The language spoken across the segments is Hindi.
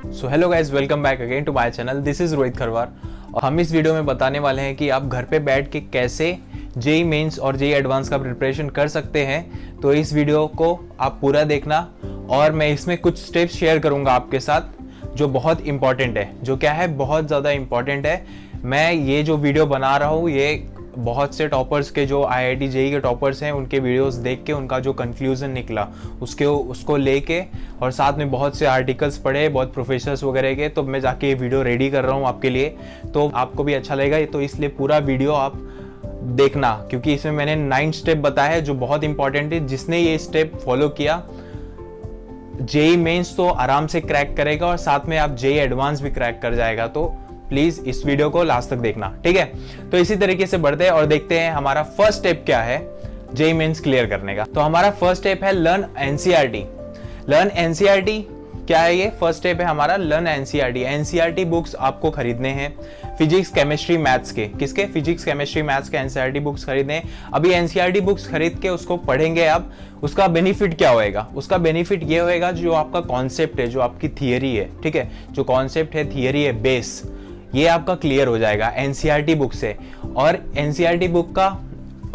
So hello guys, welcome back again to my channel. This is Rohit Kharwar और हम इस वीडियो में बताने वाले हैं कि आप घर पे बैठ के कैसे जेई मेंस और जेई एडवांस का प्रिपरेशन कर सकते हैं। तो इस वीडियो को आप पूरा देखना और मैं इसमें कुछ स्टेप्स शेयर करूंगा आपके साथ जो बहुत इंपॉर्टेंट है, जो क्या है बहुत ज़्यादा इंपॉर्टेंट है। मैं ये जो वीडियो बना रहा हूँ ये बहुत से टॉपर्स के, जो आईआईटी जेई के टॉपर्स हैं, उनके वीडियोस देख के उनका जो कंक्लूजन निकला उसको लेके और साथ में बहुत से आर्टिकल्स पढ़े बहुत प्रोफेसर्स वगैरह के, तो मैं जाके ये वीडियो रेडी कर रहा हूँ आपके लिए। तो आपको भी अच्छा लगेगा, तो इसलिए पूरा वीडियो आप देखना, क्योंकि इसमें मैंने 9 स्टेप बताया है जो बहुत इंपॉर्टेंट है। जिसने ये स्टेप फॉलो किया जेई मेंस तो आराम से क्रैक करेगा और साथ में आप जेई एडवांस भी क्रैक कर जाएगा। तो प्लीज इस वीडियो को लास्ट तक देखना, ठीक है। तो इसी तरीके से बढ़ते हैं और देखते हैं हमारा फर्स्ट स्टेप क्या है जेई मेंस क्लियर करने का। तो हमारा फर्स्ट स्टेप है लर्न एनसीईआरटी। लर्न एनसीईआरटी क्या है? ये फर्स्ट स्टेप है हमारा लर्न एनसीईआरटी। एनसीईआरटी बुक्स आपको खरीदने हैं, फिजिक्स केमिस्ट्री मैथ्स के। किसके? फिजिक्स केमिस्ट्री मैथ्स के एनसीईआरटी बुक्स खरीदने हैं। अभी एनसीईआरटी बुक्स खरीद के उसको पढ़ेंगे आप, उसका बेनिफिट क्या होएगा? उसका बेनिफिट ये होएगा जो आपका कॉन्सेप्ट है, जो आपकी थियरी है, ठीक है, जो कॉन्सेप्ट है, थियरी है, बेस, ये आपका क्लियर हो जाएगा एनसीईआरटी बुक से। और एनसीईआरटी बुक का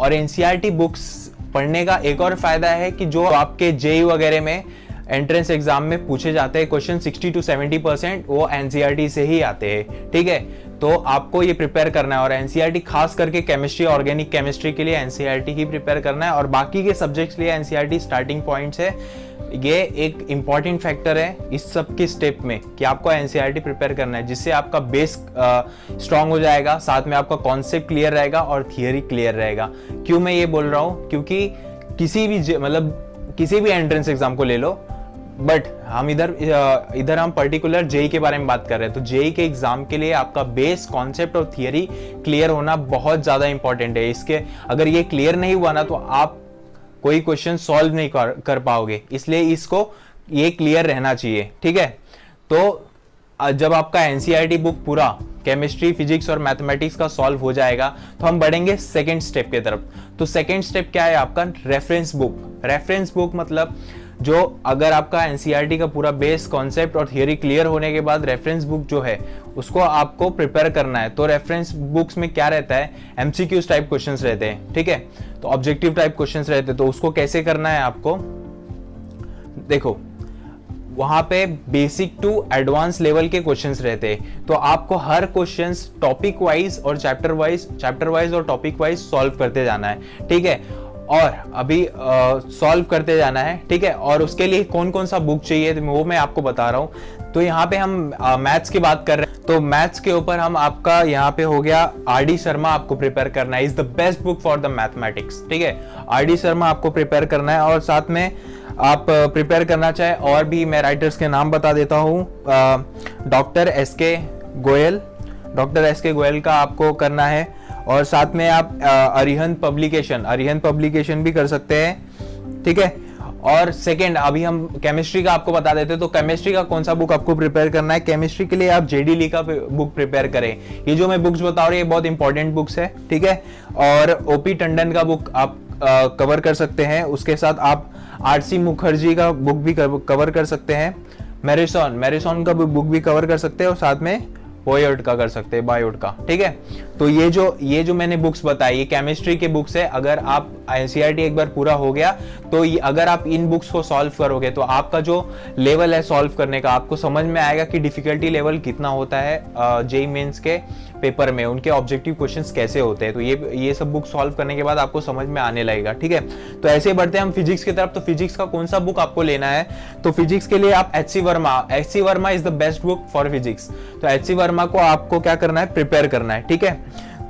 और एनसीईआरटी बुक्स पढ़ने का एक और फायदा है कि जो आपके जेई वगैरह में एंट्रेंस एग्जाम में पूछे जाते हैं क्वेश्चन, 60 to 70% वो एनसीईआरटी से ही आते हैं, ठीक है। तो आपको ये प्रिपेयर करना है और एनसीईआरटी खास करके केमिस्ट्री, ऑर्गेनिक केमिस्ट्री के लिए एनसीईआरटी ही प्रिपेयर करना है और बाकी के सब्जेक्ट्स के लिए एनसीईआरटी स्टार्टिंग पॉइंट्स है। ये एक इंपॉर्टेंट फैक्टर है इस सब के स्टेप में कि आपको एनसीईआरटी प्रिपेयर करना है, जिससे आपका बेस स्ट्रांग हो जाएगा, साथ में आपका कॉन्सेप्ट क्लियर रहेगा और थियरी क्लियर रहेगा। क्यों मैं ये बोल रहा हूँ? क्योंकि किसी भी एंट्रेंस एग्जाम को ले लो, बट हम इधर हम पर्टिकुलर जेई के बारे में बात कर रहे हैं। तो जेई के एग्जाम के लिए आपका बेस, कॉन्सेप्ट और थियरी क्लियर होना बहुत ज्यादा इंपॉर्टेंट है। इसके अगर ये क्लियर नहीं हुआ ना तो आप कोई क्वेश्चन सॉल्व नहीं कर पाओगे, इसलिए इसको ये क्लियर रहना चाहिए, ठीक है। तो जब आपका एनसीईआरटी बुक पूरा केमिस्ट्री, फिजिक्स और मैथमेटिक्स का सॉल्व हो जाएगा तो हम बढ़ेंगे सेकंड स्टेप की तरफ। तो सेकंड स्टेप क्या है आपका? Reference book. रेफरेंस बुक मतलब जो अगर आपका एनसीईआरटी का पूरा बेस, कॉन्सेप्ट और थियरी क्लियर होने के बाद रेफरेंस बुक जो है उसको आपको प्रिपेयर करना है। तो रेफरेंस बुक्स में क्या रहता है? एमसीक्यूज टाइप क्वेश्चंस रहते हैं, ठीक है, तो ऑब्जेक्टिव टाइप क्वेश्चंस रहते हैं। तो उसको कैसे करना है आपको? देखो, वहां पे बेसिक टू एडवांस लेवल के क्वेश्चंस रहते हैं, तो आपको हर क्वेश्चंस टॉपिक वाइज और चैप्टर वाइज और टॉपिक वाइज सॉल्व करते जाना है, ठीक है। और अभी सॉल्व करते जाना है, ठीक है। और उसके लिए कौन कौन सा बुक चाहिए वो मैं आपको बता रहा हूँ। तो यहाँ पे हम मैथ्स की बात कर रहे हैं, तो मैथ्स के ऊपर हम आपका यहाँ पे हो गया आर.डी. शर्मा आपको प्रिपेयर करना है, is the best book for the mathematics, ठीक है। आर.डी. शर्मा आपको प्रिपेयर करना है और साथ में आप प्रिपेयर करना चाहे और भी मैं राइटर्स के नाम बता देता हूँ। डॉक्टर एस के गोयल का आपको करना है और साथ में आप अरिहंत पब्लिकेशन भी कर सकते हैं, ठीक है। और सेकंड, अभी हम केमिस्ट्री का आपको बता देते हैं। तो केमिस्ट्री का कौन सा बुक आपको प्रिपेयर करना है? केमिस्ट्री के लिए आप जेडी ली का बुक प्रिपेयर करें। ये जो मैं बुक्स बता रहा हूँ ये बहुत इंपॉर्टेंट बुक्स है, ठीक है। और ओपी टंडन का बुक आप कवर कर सकते हैं। उसके साथ आप आर.सी. मुखर्जी का बुक भी कवर कर सकते हैं। मैरिसन का बुक भी कवर कर सकते हैं और साथ में बायोट का कर सकते हैं, बायोट का, ठीक है। तो ये जो मैंने बुक्स बताई ये केमिस्ट्री के बुक्स है। अगर आप एनसीईआरटी एक बार पूरा हो गया तो अगर आप इन बुक्स को सॉल्व करोगे तो आपका जो लेवल है सॉल्व करने का, आपको समझ में आएगा कि डिफिकल्टी लेवल कितना होता है जेई मेंस के पेपर में, उनके ऑब्जेक्टिव क्वेश्चंस कैसे होते हैं। तो ये सब बुक सॉल्व करने के बाद आपको समझ में आने लगेगा, ठीक है। तो ऐसे बढ़ते हैं हम फिजिक्स की तरफ। तो फिजिक्स का कौन सा बुक आपको लेना है? तो फिजिक्स के लिए आप H C Verma is the best book for physics. तो एच सी वर्मा को आपको क्या करना है? प्रिपेयर करना है, ठीक है।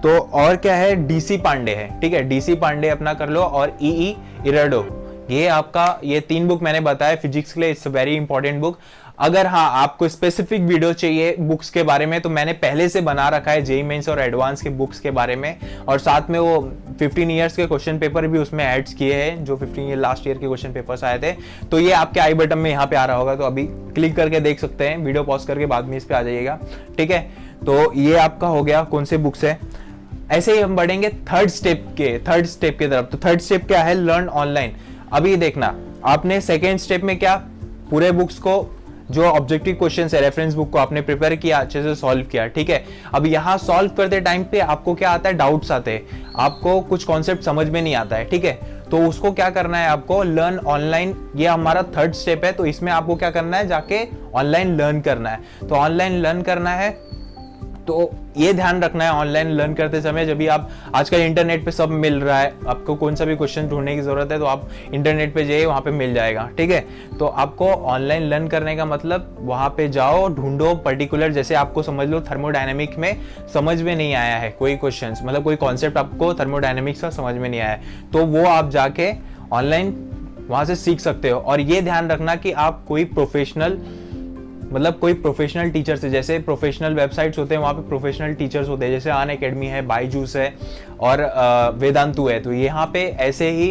तो और क्या है? डीसी पांडे है, ठीक है, डीसी पांडे अपना कर लो और ई इराडो, ये आपका, ये 3 बुक मैंने बताया फिजिक्स के लिए, it's a very important book. अगर हाँ आपको स्पेसिफिक वीडियो चाहिए बुक्स के बारे में तो मैंने पहले से बना रखा है जेई मेंस और एडवांस के बुक्स के बारे में, और साथ में वो 15 ईयर्स के क्वेश्चन पेपर भी उसमें ऐड्स किए हैं, जो 15 ईयर लास्ट ईयर के क्वेश्चन पेपर्स आए थे। तो ये आपके आई बटन में यहाँ पे आ रहा होगा, तो अभी क्लिक करके देख सकते हैं, वीडियो पॉज करके बाद में इस पे आ जाइएगा, ठीक है। तो ये आपका हो गया कौन से बुक्स है। ऐसे ही हम बढ़ेंगे थर्ड स्टेप के तरफ। तो थर्ड स्टेप क्या है? Learn online. अभी देखना, आपने सेकेंड स्टेप में क्या पूरे बुक्स को जो ऑब्जेक्टिव क्वेश्चन है रेफरेंस बुक को आपने प्रिपेयर किया, अच्छे से सॉल्व किया, ठीक है। अब यहाँ सॉल्व करते टाइम पे आपको क्या आता है, डाउट्स आते हैं, आपको कुछ कॉन्सेप्ट समझ में नहीं आता है, ठीक है। तो उसको क्या करना है आपको, लर्न ऑनलाइन, ये हमारा थर्ड स्टेप है। तो इसमें आपको क्या करना है, जाके ऑनलाइन लर्न करना है। तो ऑनलाइन लर्न करना है तो ये ध्यान रखना है ऑनलाइन लर्न करते समय, जब भी आप आजकल इंटरनेट पे सब मिल रहा है, आपको कौन सा भी क्वेश्चन ढूंढने की जरूरत है तो आप इंटरनेट पे जाइए, वहां पे मिल जाएगा, ठीक है। तो आपको ऑनलाइन लर्न करने का मतलब वहां पे जाओ, ढूंढो पर्टिकुलर, जैसे आपको समझ लो थर्मोडायनेमिक में समझ में नहीं आया है कोई क्वेश्चन, मतलब कोई कॉन्सेप्ट आपको थर्मोडायनेमिक्स का समझ में नहीं आया है, तो वो आप जाके ऑनलाइन वहां से सीख सकते हो। और ये ध्यान रखना कि आप कोई प्रोफेशनल, मतलब कोई प्रोफेशनल टीचर से, जैसे प्रोफेशनल वेबसाइट्स होते हैं वहाँ पे प्रोफेशनल टीचर्स होते हैं, जैसे अनअकैडमी है, बायजूस है और वेदांतु है। तो यहाँ पे ऐसे ही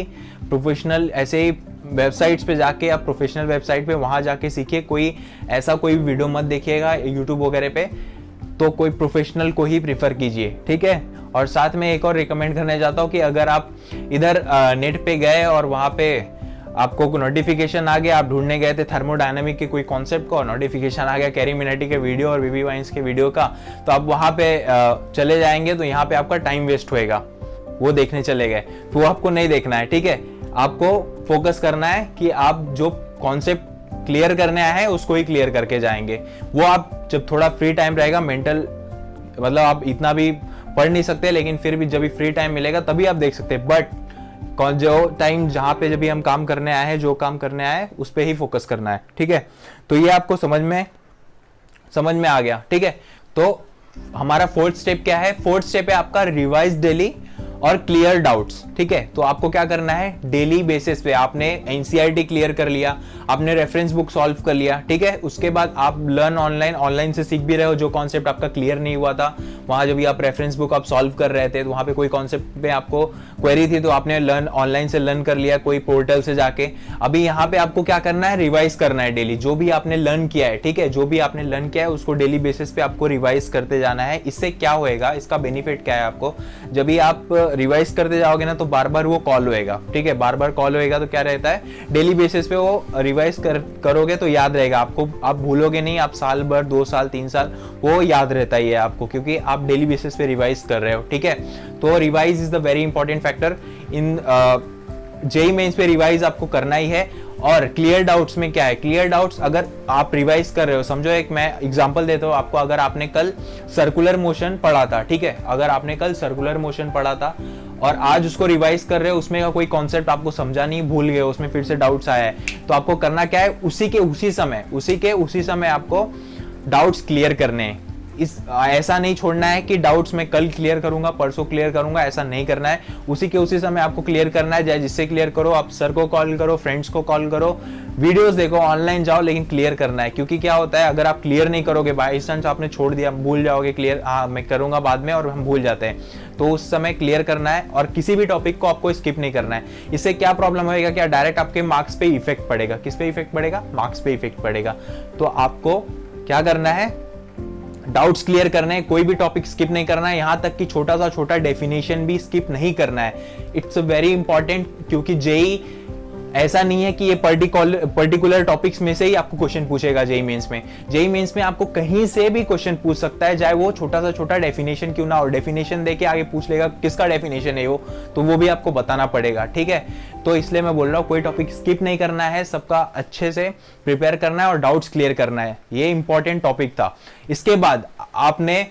प्रोफेशनल, ऐसे ही वेबसाइट्स पे जाके आप प्रोफेशनल वेबसाइट पे वहाँ जाके सीखिए। कोई ऐसा कोई वीडियो मत देखिएगा यूट्यूब वगैरह पे, तो कोई प्रोफेशनल को ही प्रीफर कीजिए, ठीक है। और साथ में एक और रिकमेंड करना चाहता हूँ कि अगर आप इधर नेट पे गए और वहाँ पे आपको नोटिफिकेशन आ गया, आप ढूंढने गए थे थर्मोडायनामिक के कोई कॉन्सेप्ट को, नोटिफिकेशन आ गया कैरी मिनेटी के वीडियो और बीबी वाइंस के वीडियो का, तो आप वहां पे चले जाएंगे, तो यहाँ पे आपका टाइम वेस्ट होएगा, वो देखने चले गए, तो आपको नहीं देखना है, ठीक है। आपको फोकस करना है कि आप जो कॉन्सेप्ट क्लियर करने आए हैं उसको ही क्लियर करके जाएंगे। वो आप जब थोड़ा फ्री टाइम रहेगा, मेंटल, मतलब आप इतना भी पढ़ नहीं सकते, लेकिन फिर भी जब भी फ्री टाइम मिलेगा तभी आप देख सकते हैं। बट जो टाइम जहां पे जब भी हम काम करने आए हैं, जो काम करने आए हैं उस पे ही फोकस करना है, ठीक है। तो ये आपको समझ में आ गया, ठीक है। तो हमारा फोर्थ स्टेप क्या है, फोर्थ स्टेप है आपका रिवाइज डेली और क्लियर डाउट्स, ठीक है। तो आपको क्या करना है, डेली बेसिस पे आपने एनसीईआरटी क्लियर कर लिया, आपने रेफरेंस बुक सॉल्व कर लिया, ठीक है। उसके बाद आप लर्न ऑनलाइन से सीख भी रहे हो, जो कॉन्सेप्ट आपका क्लियर नहीं हुआ था वहां जब भी आप रेफरेंस बुक आप सॉल्व कर रहे थे, तो वहां पे कोई कॉन्सेप्ट पे आपको क्वेरी थी, तो आपने लर्न ऑनलाइन से लर्न कर लिया कोई पोर्टल से जाके। अभी यहाँ पे आपको क्या करना है, रिवाइज करना है डेली, जो भी आपने लर्न किया है, ठीक है, जो भी आपने लर्न किया है उसको डेली बेसिस पे आपको रिवाइज करते जाना है। इससे क्या होएगा, इसका बेनिफिट क्या है आपको, जब भी आप रिवाइज करते जाओगे ना तो बार बार वो कॉल होएगा, ठीक है। बार बार कॉल होएगा तो क्या रहता है, डेली बेसिस पे वो रिवाइज करोगे तो याद रहेगा आपको, आप भूलोगे नहीं, आप साल भर, 2 साल 3 साल वो याद रहता ही है आपको, क्योंकि आप डेली बेसिस पे रिवाइज कर रहे हो, ठीक है। तो revise is the very important factor in JEE mains पे, रिवाइज आपको करना ही है। और क्लियर डाउट्स में क्या है, क्लियर डाउट्स अगर आप रिवाइज कर रहे हो, समझो एक मैं एग्जांपल देता हूं आपको, अगर आपने कल सर्कुलर मोशन पढ़ा था, ठीक है, अगर आपने कल सर्कुलर मोशन पढ़ा था और आज उसको रिवाइज कर रहे हो, उसमें का कोई कॉन्सेप्ट आपको समझा नहीं, भूल गए, उसमें फिर से डाउट्स आया है, तो आपको करना क्या है, उसी के उसी समय आपको डाउट्स क्लियर करने हैं। ऐसा नहीं छोड़ना है कि डाउट्स मैं कल क्लियर करूंगा, परसों क्लियर करूंगा, ऐसा नहीं करना है। उसी के उसी समय आपको क्लियर करना है, चाहे जिससे क्लियर करो, आप सर को कॉल करो, फ्रेंड्स को कॉल करो, वीडियोस देखो, ऑनलाइन जाओ, लेकिन क्लियर करना है। क्योंकि क्या होता है, अगर आप क्लियर नहीं करोगे, बाई चांस आपने छोड़ दिया, भूल जाओगे क्लियर, हाँ मैं करूंगा बाद में, और हम भूल जाते हैं, तो उस समय क्लियर करना है। और किसी भी टॉपिक को आपको स्किप नहीं करना है। इससे क्या प्रॉब्लम होएगा, क्या डायरेक्ट आपके मार्क्स पे इफेक्ट पड़ेगा। किस पे इफेक्ट पड़ेगा, मार्क्स पे इफेक्ट पड़ेगा। तो आपको क्या करना है, डाउट्स क्लियर करने हैं, कोई भी टॉपिक स्किप नहीं करना है, यहां तक कि छोटा सा छोटा डेफिनेशन भी स्किप नहीं करना है। इट्स वेरी इंपॉर्टेंट, क्योंकि जेईई ऐसा नहीं है कि ये पर्टिकुलर टॉपिक्स में से ही आपको क्वेश्चन पूछेगा। जेईई मेंस में आपको कहीं से भी क्वेश्चन पूछ सकता है, चाहे वो छोटा सा छोटा डेफिनेशन क्यों ना हो। डेफिनेशन देके आगे पूछ लेगा किसका डेफिनेशन है वो, तो वो भी आपको बताना पड़ेगा, ठीक है। तो इसलिए मैं बोल रहा हूँ कोई टॉपिक स्किप नहीं करना है, सबका अच्छे से प्रिपेयर करना है और डाउट्स क्लियर करना है। ये इंपॉर्टेंट टॉपिक था। इसके बाद आपने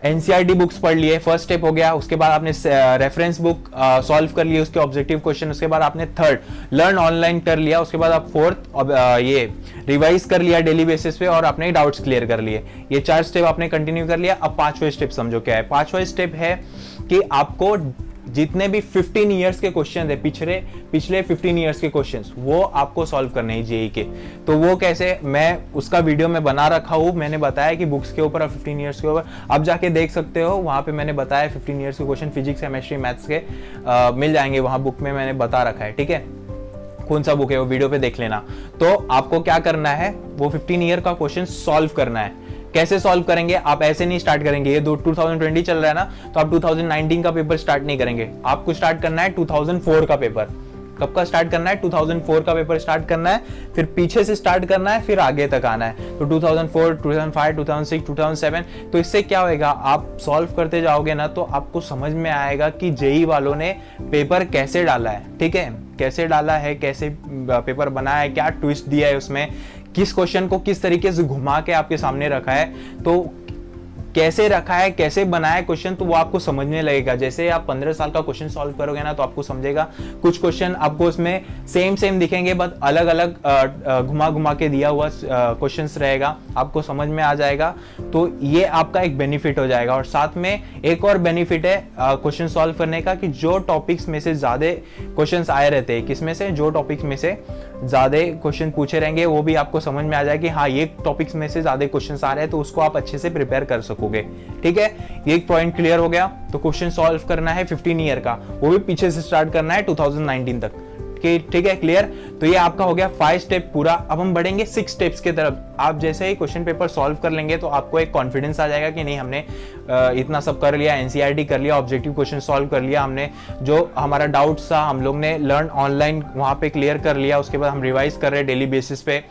एनसीईआरटी बुक्स पढ़ लिए, फर्स्ट स्टेप हो गया। उसके बाद आपने रेफरेंस बुक सॉल्व कर लिए, उसके ऑब्जेक्टिव क्वेश्चन। उसके बाद आपने थर्ड लर्न ऑनलाइन कर लिया। उसके बाद आप फोर्थ ये रिवाइज कर लिया डेली बेसिस पे, और आपने डाउट्स क्लियर कर लिए। ये 4 स्टेप आपने कंटिन्यू कर लिया। अब 5वां स्टेप समझो क्या है। 5वां स्टेप है कि आपको जितने भी 15 इयर्स के क्वेश्चन है, पिछले 15 इयर्स के क्वेश्चंस, वो आपको सॉल्व करने हैं जेईई के। तो वो कैसे, मैं उसका वीडियो में बना रखा हूं। मैंने बताया कि बुक्स के ऊपर और 15 इयर्स के ऊपर आप जाके देख सकते हो। वहां पे मैंने बताया 15 इयर्स के क्वेश्चन, फिजिक्स, केमिस्ट्री, मैथ्स के मिल जाएंगे वहां, बुक में मैंने बता रखा है, ठीक है। कौन सा बुक है वो वीडियो पे देख लेना। तो आपको क्या करना है, वो 15 ईयर का क्वेश्चन सॉल्व करना है। कैसे सॉल्व करेंगे, आप ऐसे नहीं स्टार्ट करेंगे। ये 2020 चल रहा है ना, तो आप 2019 का पेपर स्टार्ट नहीं करेंगे। आपको स्टार्ट करना है 2004 का पेपर। कब का स्टार्ट करना है, 2004 का पेपर स्टार्ट करना है, फिर पीछे से स्टार्ट करना है, फिर आगे तक आना है। तो 2004, 2005, 2006, 2007, तो इससे क्या होएगा, आप सॉल्व करते जाओगे ना तो आपको समझ में आएगा कि जेई वालों ने पेपर कैसे डाला है, ठीक है, कैसे डाला है, कैसे पेपर बनाया है, क्या ट्विस्ट दिया है उसमें, किस क्वेश्चन को किस तरीके से घुमा के आपके सामने रखा है, तो कैसे रखा है, कैसे बनाया है क्वेश्चन, तो वो आपको समझने लगेगा। जैसे आप 15 साल का क्वेश्चन सॉल्व करोगे ना तो आपको समझेगा, कुछ क्वेश्चन आपको उसमें सेम दिखेंगे बट अलग अलग घुमा घुमा के दिया हुआ क्वेश्चंस रहेगा, आपको समझ में आ जाएगा। तो ये आपका एक बेनिफिट हो जाएगा। और साथ में एक और बेनिफिट है क्वेश्चन सॉल्व करने का, कि जो टॉपिक्स में से ज्यादा क्वेश्चन आए रहते हैं, किसमें से, जो टॉपिक्स में से ज्यादा क्वेश्चन पूछे रहेंगे वो भी आपको समझ में आ जाए कि हाँ ये टॉपिक्स में से ज्यादा क्वेश्चन आ रहे हैं, तो उसको आप अच्छे से प्रिपेयर कर सकोगे। ठीक है, ये एक पॉइंट क्लियर हो गया। तो क्वेश्चन सॉल्व करना है 15 ईयर का, वो भी पीछे से स्टार्ट करना है 2019 तक। ठीक है, क्लियर। तो ये आपका हो गया 5 स्टेप पूरा। अब हम बढ़ेंगे 6 स्टेप्स की तरफ। आप जैसे ही क्वेश्चन पेपर सॉल्व कर लेंगे तो आपको एक कॉन्फिडेंस आ जाएगा कि नहीं, हमने इतना सब कर लिया, एनसीईआरटी कर लिया, ऑब्जेक्टिव क्वेश्चन सॉल्व कर लिया, हमने जो हमारा डाउट्स था हम लोग ने लर्न ऑनलाइन वहां पे क्लियर कर लिया, उसके बाद हम रिवाइज कर रहे हैं डेली बेसिस पे,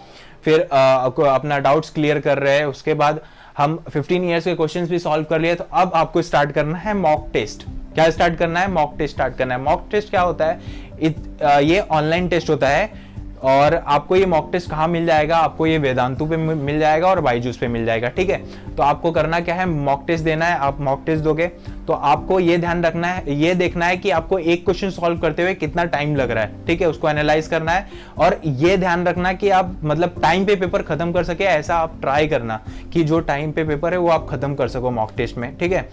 फिर अपना डाउट्स क्लियर कर रहे हैं, उसके बाद हम 15 ईयर्स के क्वेश्चंस भी सॉल्व कर लिए। तो अब आपको स्टार्ट करना है मॉक टेस्ट। क्या स्टार्ट करना है? मॉक टेस्ट स्टार्ट करना है। मॉक टेस्ट क्या होता है? ये ऑनलाइन टेस्ट होता है। और आपको ये मॉक टेस्ट कहाँ मिल जाएगा? आपको ये वेदांतु पे मिल जाएगा और बायजूस पे मिल जाएगा। ठीक है, तो आपको करना क्या है, मॉक टेस्ट देना है। आप मॉक टेस्ट दोगे तो आपको ये ध्यान रखना है, ये देखना है कि आपको एक क्वेश्चन सॉल्व करते हुए कितना टाइम लग रहा है। ठीक है, उसको एनालाइज करना है और ये ध्यान रखना कि आप मतलब टाइम पे पेपर खत्म कर सके, ऐसा आप ट्राई करना कि जो टाइम पे पेपर है वो आप खत्म कर सको मॉक टेस्ट में। ठीक है,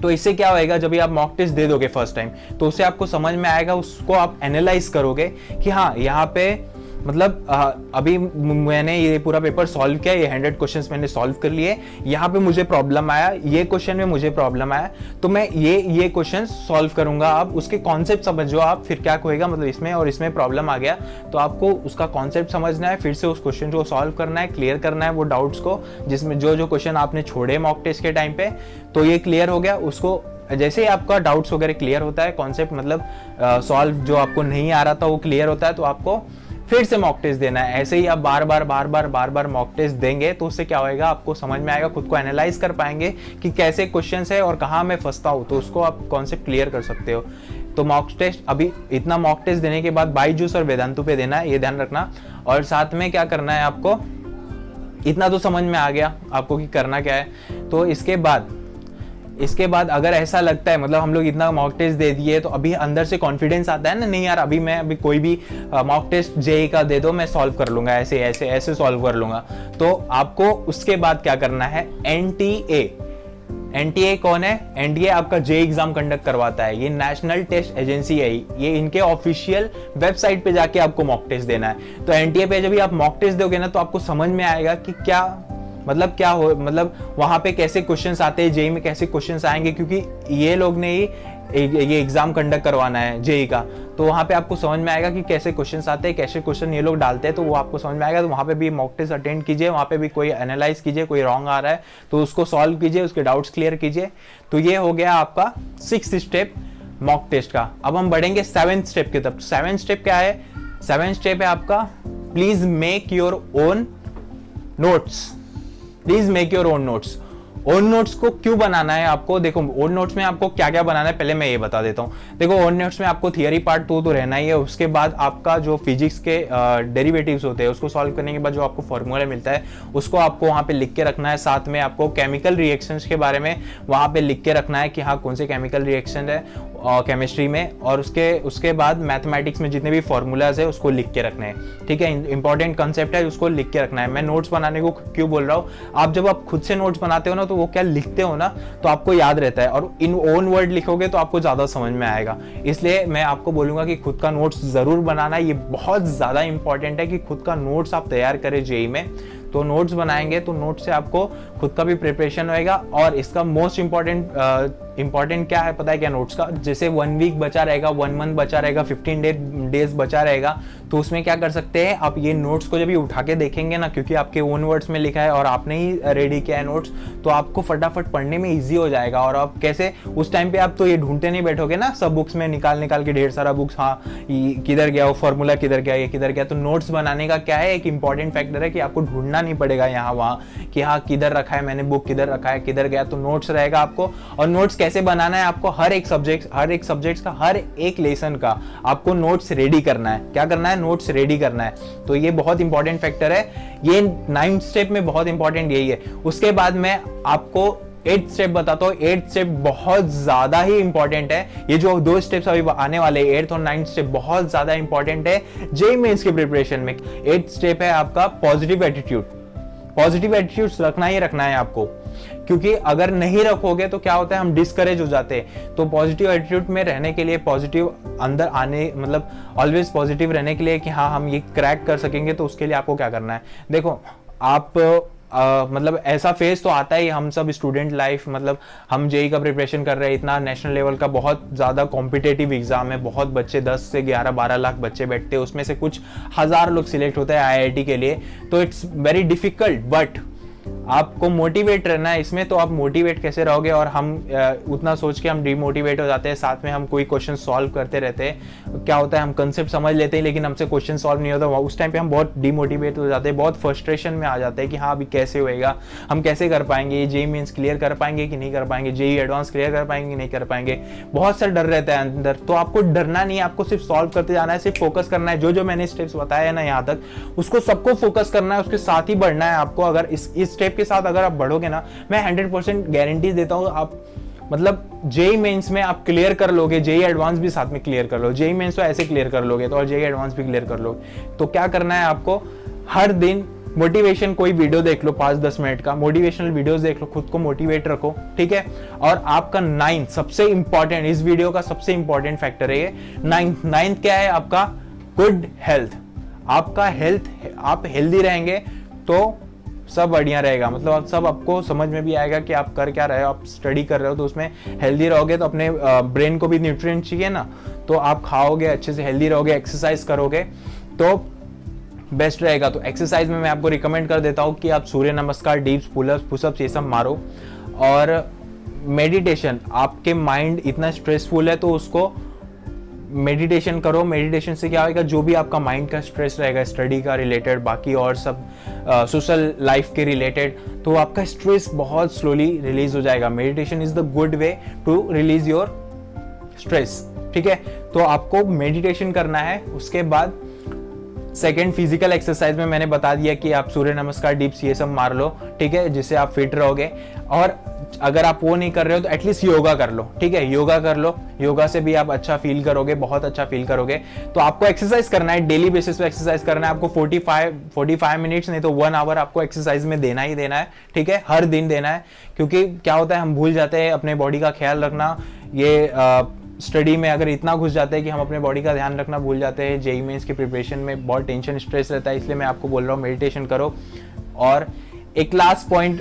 तो इससे क्या होएगा, जब भी आप मॉक टेस्ट दे दोगे फर्स्ट टाइम तो उससे आपको समझ में आएगा, उसको आप एनालाइज करोगे कि हाँ यहाँ पे मतलब अभी मैंने ये पूरा पेपर सॉल्व किया, ये 100 क्वेश्चंस मैंने सॉल्व कर लिए, यहाँ पे मुझे प्रॉब्लम आया, ये क्वेश्चन में मुझे प्रॉब्लम आया, तो मैं ये क्वेश्चन सॉल्व करूंगा। आप उसके कॉन्सेप्ट समझो, आप फिर क्या होएगा, मतलब इसमें और इसमें प्रॉब्लम आ गया तो आपको उसका कॉन्सेप्ट समझना है, फिर से उस क्वेश्चन को सॉल्व करना है, क्लियर करना है वो डाउट्स को, जिसमें जो क्वेश्चन आपने छोड़े मॉक टेस्ट के टाइम पे, तो ये क्लियर हो गया। उसको जैसे ही आपका डाउट्स वगैरह क्लियर होता है, कॉन्सेप्ट मतलब सॉल्व जो आपको नहीं आ रहा था वो क्लियर होता है, तो आपको फिर से मॉक टेस्ट देना है। ऐसे ही आप बार बार मॉक टेस्ट देंगे तो उससे क्या होएगा, आपको समझ में आएगा, खुद को एनालाइज कर पाएंगे कि कैसे क्वेश्चंस है और कहाँ मैं फंसता हूँ, तो उसको आप कॉन्सेप्ट क्लियर कर सकते हो। तो मॉक टेस्ट अभी इतना मॉक टेस्ट देने के बाद बायजूस और वेदांतु पे देना है, ये ध्यान रखना। और साथ में क्या करना है आपको, इतना तो समझ में आ गया आपको कि करना क्या है। तो इसके बाद अगर ऐसा लगता है, मतलब हम लोग इतना मॉक टेस्ट दे दिए तो अभी अंदर से कॉन्फिडेंस आता है ना, नहीं यार अभी कोई भी मॉक टेस्ट जेई का दे दो, मैं सॉल्व कर लूंगा, ऐसे सॉल्व कर लूंगा। तो आपको उसके बाद क्या करना है, एनटीए कौन है? एनटीए आपका जेई एग्जाम कंडक्ट करवाता है, ये नेशनल टेस्ट एजेंसी है, ये इनके ऑफिशियल वेबसाइट पे जाके आपको मॉक टेस्ट देना है। तो एनटीए पे जब आप मॉक टेस्ट दोगे ना तो आपको समझ में आएगा कि क्या मतलब वहां पे कैसे क्वेश्चंस आते हैं, जेई में कैसे क्वेश्चंस आएंगे, क्योंकि ये लोग ने ही ये एग्जाम कंडक्ट करवाना है जेई का। तो वहां पे आपको समझ में आएगा कि कैसे क्वेश्चंस आते हैं, कैसे क्वेश्चन ये लोग डालते हैं, तो वो आपको समझ में आएगा। तो वहां पे भी मॉक टेस्ट अटेंड कीजिए, वहां पे भी कोई एनालाइज कीजिए, कोई रॉन्ग आ रहा है तो उसको सॉल्व कीजिए, उसके डाउट्स क्लियर कीजिए। तो ये हो गया आपका 6th स्टेप मॉक टेस्ट का। अब हम बढ़ेंगे 7th स्टेप की तरफ। 7th स्टेप क्या है? 7th स्टेप है आपका, please make your own notes. Please make your own notes. Own notes को क्यों बनाना है आपको? देखो ओन नोट्स में आपको क्या क्या बनाना है पहले मैं ये बता देता हूँ। देखो ओन नोट्स में आपको थियरी पार्ट तो रहना ही है, उसके बाद आपका जो फिजिक्स के डेरिवेटिव्स होते हैं उसको सॉल्व करने के बाद जो आपको फॉर्मूला मिलता है उसको आपको वहाँ पे लिख के रखना है। साथ में आपको केमिकल रिएक्शंस के बारे में वहाँ पे लिख के रखना है कि हाँ कौन से केमिकल रिएक्शन है केमिस्ट्री में, और उसके बाद मैथमेटिक्स में जितने भी फॉर्मूलाज है उसको लिख के रखना है। ठीक है, इंपॉर्टेंट कंसेप्ट है, उसको लिख के रखना है। मैं नोट्स बनाने को क्यों बोल रहा हूँ, आप जब आप खुद से नोट्स बनाते हो ना तो वो क्या लिखते हो ना तो आपको याद रहता है, और इन ओन वर्ड लिखोगे तो आपको ज्यादा समझ में आएगा। इसलिए मैं आपको बोलूंगा कि खुद का नोट्स जरूर बनाना, ये बहुत ज्यादा इंपॉर्टेंट है कि खुद का नोट्स आप तैयार करें जेई में। तो नोट्स बनाएंगे तो नोट्स से आपको खुद का भी प्रिपरेशन होएगा। और इसका मोस्ट इंपॉर्टेंट क्या है पता है क्या? नोट्स का, जैसे 1 वीक बचा रहेगा, 1 मंथ बचा रहेगा, 15 डेज बचा रहेगा, तो उसमें क्या कर सकते हैं आप, ये नोट्स को जब भी उठा के देखेंगे ना, क्योंकि आपके ओन वर्ड्स में लिखा है और आपने ही रेडी किया है नोट्स, तो आपको फटाफट पढ़ने में ईजी हो जाएगा। और आप कैसे उस टाइम पे आप तो ये ढूंढते नहीं बैठोगे ना सब बुक्स में निकाल निकाल के ढेर सारा बुक्स, हाँ किधर गया वो फॉर्मूला, किधर गया ये, किधर गया। तो नोट्स बनाने का क्या है, एक इंपॉर्टेंट फैक्टर है कि आपको ढूंढना नहीं पड़ेगा यहाँ वहाँ कि हाँ किधर रखा है मैंने बुक, किधर रखा है, किधर गया। तो नोट्स रहेगा आपको। और नोट्स कैसे बनाना है, आपको हर एक सब्जेक्ट का हर एक लेसन का आपको नोट्स रेडी करना है। क्या करना है, नोट्स रेडी करना है। तो ये बहुत इंपॉर्टेंट फैक्टर है, ये 9th स्टेप में बहुत इंपॉर्टेंट यही है। उसके बाद मैं आपको 8th स्टेप बताता हूँ। 8th स्टेप बहुत ज्यादा ही इंपॉर्टेंट है। ये जो 2 स्टेप्स अभी आने वाले 8th और 9th स्टेप बहुत ज्यादा इंपॉर्टेंट है जेईई मेंस के प्रिपरेशन में। 8th स्टेप है आपका पॉजिटिव एटीट्यूड। पॉजिटिव एटीट्यूड रखना ही रखना है आपको, क्योंकि अगर नहीं रखोगे तो क्या होता है, हम डिस्करेज हो जाते हैं। तो पॉजिटिव एटीट्यूड में रहने के लिए, पॉजिटिव अंदर आने मतलब ऑलवेज पॉजिटिव रहने के लिए कि हाँ हम ये क्रैक कर सकेंगे, तो उसके लिए आपको क्या करना है। देखो आप मतलब ऐसा फेज तो आता ही, हम सब स्टूडेंट लाइफ, मतलब हम जेईई का प्रिपरेशन कर रहे हैं, इतना नेशनल लेवल का बहुत ज़्यादा कॉम्पिटेटिव एग्जाम है, बहुत बच्चे 10 से 11-12 लाख बच्चे बैठते हैं, उसमें से कुछ हज़ार लोग सिलेक्ट होते हैं आईआईटी के लिए। तो इट्स वेरी डिफिकल्ट, बट आपको मोटिवेट रहना है इसमें। तो आप मोटिवेट कैसे रहोगे, और हम उतना सोच के हम डिमोटिवेट हो जाते हैं, साथ में हम कोई क्वेश्चन सॉल्व करते रहते हैं। क्या होता है, हम कंसेप्ट समझ लेते हैं लेकिन हमसे क्वेश्चन सॉल्व नहीं होता, उस टाइम पे हम बहुत डिमोटिवेट हो जाते हैं, बहुत फ्रस्ट्रेशन में आ जाते हैं कि हाँ अभी कैसे होएगा, हम कैसे कर पाएंगे, ये जेईई मेंस क्लियर कर पाएंगे कि नहीं कर पाएंगे, जेईई एडवांस क्लियर कर पाएंगे कि नहीं कर पाएंगे। बहुत सा डर रहता है अंदर। तो आपको डरना नहीं है, आपको सिर्फ सॉल्व करते जाना है, सिर्फ फोकस करना है। जो मैंने स्टेप्स बताया है ना यहाँ तक, उसको सबको फोकस करना है, उसके साथ ही बढ़ना है आपको। अगर इस स्टेप के साथ अगर आप बढ़ोगे ना, मैं 100% गारंटी देता हूँ, आप मतलब जेईई मेंस में आप क्लियर कर लोगे, जेईई एडवांस भी साथ में क्लियर कर लो। जेईई मेंस तो ऐसे क्लियर कर लोगे तो और जेईई एडवांस भी क्लियर कर लोगे। तो क्या करना है आपको, हर दिन मोटिवेशन कोई वीडियो देख लो, 5-10 मिनट का मोटिवेशनल वीडियोस देख लो, खुद को मोटिवेट रखो, ठीक है। और आपका 9th सबसे इंपॉर्टेंट, इस वीडियो का सबसे इंपॉर्टेंट फैक्टर है ये 9th क्या है आपका, गुड हेल्थ। आपका हेल्थ, आप हेल्दी रहेंगे तो सब बढ़िया रहेगा। मतलब सब आपको समझ में भी आएगा कि आप कर क्या रहे हो, आप स्टडी कर रहे हो तो उसमें हेल्दी रहोगे तो अपने ब्रेन को भी न्यूट्रिएंट चाहिए ना, तो आप खाओगे अच्छे से, हेल्दी रहोगे, एक्सरसाइज करोगे तो बेस्ट रहेगा। तो एक्सरसाइज में मैं आपको रिकमेंड कर देता हूँ कि आप सूर्य नमस्कार, डीप्स, पुलअप्स, पुशअप्स ये सब मारो। और मेडिटेशन, आपके माइंड इतना स्ट्रेसफुल है तो उसको मेडिटेशन करो। मेडिटेशन से क्या होगा, जो भी आपका माइंड का स्ट्रेस रहेगा, स्टडी का रिलेटेड, बाकी और सब सोशल लाइफ के रिलेटेड, तो आपका स्ट्रेस बहुत स्लोली रिलीज हो जाएगा। Meditation is the good way to release your stress, ठीक है। तो आपको मेडिटेशन करना है। उसके बाद सेकेंड, फिजिकल एक्सरसाइज में मैंने बता दिया कि आप सूर्य नमस्कार, डिप्स ये सब मार लो, ठीक है, जिससे आप फिट रहोगे। और अगर आप वो नहीं कर रहे हो तो एटलीस्ट योगा कर लो, ठीक है, योगा कर लो। योगा से भी आप अच्छा फील करोगे, बहुत अच्छा फील करोगे। तो आपको एक्सरसाइज करना है, डेली बेसिस पे एक्सरसाइज करना है आपको। 45 मिनट्स नहीं तो 1 आवर आपको एक्सरसाइज में देना ही देना है, ठीक है, हर दिन देना है। क्योंकि क्या होता है, हम भूल जाते हैं अपने बॉडी का ख्याल रखना। ये स्टडी में अगर इतना घुस जाते हैं कि हम अपने बॉडी का ध्यान रखना भूल जाते हैं। जेईई मेंस की प्रिपरेशन में बहुत टेंशन, स्ट्रेस रहता है, इसलिए मैं आपको बोल रहा हूँ मेडिटेशन करो। और एक लास्ट पॉइंट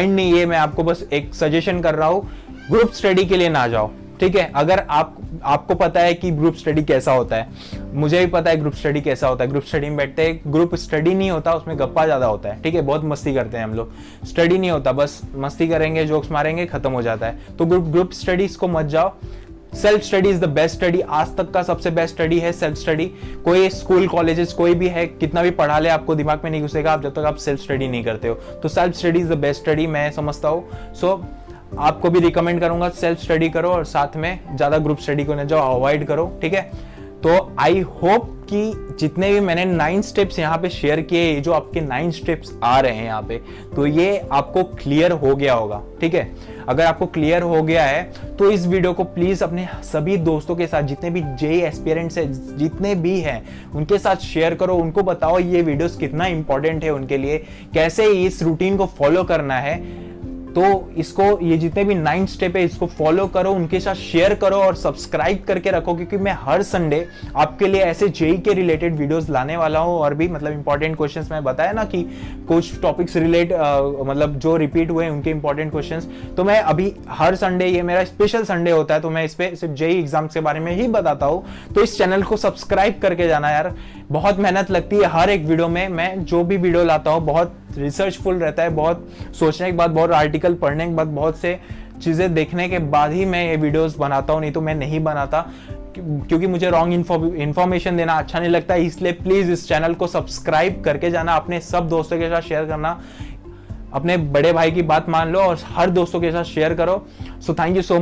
नहीं, ये मैं आपको बस एक सजेशन कर रहा हूँ, ग्रुप स्टडी के लिए ना जाओ, ठीक है। अगर आपको पता है कि ग्रुप स्टडी कैसा होता है, मुझे भी पता है ग्रुप स्टडी कैसा होता है। ग्रुप स्टडी में बैठते हैं, ग्रुप स्टडी नहीं होता, उसमें गप्पा ज्यादा होता है, ठीक है, बहुत मस्ती करते हैं हम लोग। स्टडी नहीं होता, बस मस्ती करेंगे, जोक्स मारेंगे, खत्म हो जाता है। तो ग्रुप स्टडीज को मत जाओ। Self study is the best study. आज तक का सबसे बेस्ट स्टडी है सेल्फ स्टडी। कोई स्कूल, कॉलेजेस, कोई भी है, कितना भी पढ़ा ले, आपको दिमाग में नहीं घुसेगा आप जब तक आप सेल्फ स्टडी नहीं करते हो। तो self study is the best study, मैं समझता हूँ। सो आपको भी रिकमेंड करूंगा, सेल्फ स्टडी करो और साथ में ज्यादा ग्रुप स्टडी को न जाओ, अवॉइड करो, ठीक है। तो आई होप कि जितने भी मैंने 9 स्टेप्स यहाँ पे शेयर किए, जो आपके 9 स्टेप्स आ रहे हैं यहाँ पे, तो ये आपको क्लियर हो गया होगा, ठीक है। अगर आपको क्लियर हो गया है तो इस वीडियो को प्लीज अपने सभी दोस्तों के साथ, जितने भी जेईई एस्पिरेंट्स है, जितने भी हैं, उनके साथ शेयर करो। उनको बताओ ये वीडियोस कितना इंपॉर्टेंट है उनके लिए, कैसे इस रूटीन को फॉलो करना है। तो इसको, ये जितने भी 9 स्टेप है, इसको फॉलो करो, उनके साथ शेयर करो और सब्सक्राइब करके रखो, क्योंकि मैं हर संडे आपके लिए ऐसे जेईई के रिलेटेड वीडियोस लाने वाला हूं। और भी मतलब इंपॉर्टेंट क्वेश्चंस मैं बताया ना कि कुछ टॉपिक्स मतलब जो रिपीट हुए उनके इंपॉर्टेंट क्वेश्चंस, तो मैं अभी हर संडे, ये मेरा स्पेशल संडे होता है, तो मैं इस पे सिर्फ जेईई एग्जाम्स के बारे में ही बताता हूँ। तो इस चैनल को सब्सक्राइब करके जाना यार, बहुत मेहनत लगती है हर एक वीडियो में। मैं जो भी वीडियो लाता हूँ बहुत रिसर्चफुल रहता है, बहुत सोचने के बाद, बहुत आर्टिकल पढ़ने के बाद, बहुत से चीज़ें देखने के बाद ही मैं ये वीडियोस बनाता हूँ, नहीं तो मैं नहीं बनाता, क्योंकि मुझे रॉन्ग इन्फॉर्मेशन देना अच्छा नहीं लगता है। इसलिए प्लीज़ इस चैनल को सब्सक्राइब करके जाना, अपने सब दोस्तों के साथ शेयर करना, अपने बड़े भाई की बात मान लो और हर दोस्तों के साथ शेयर करो। So thank you so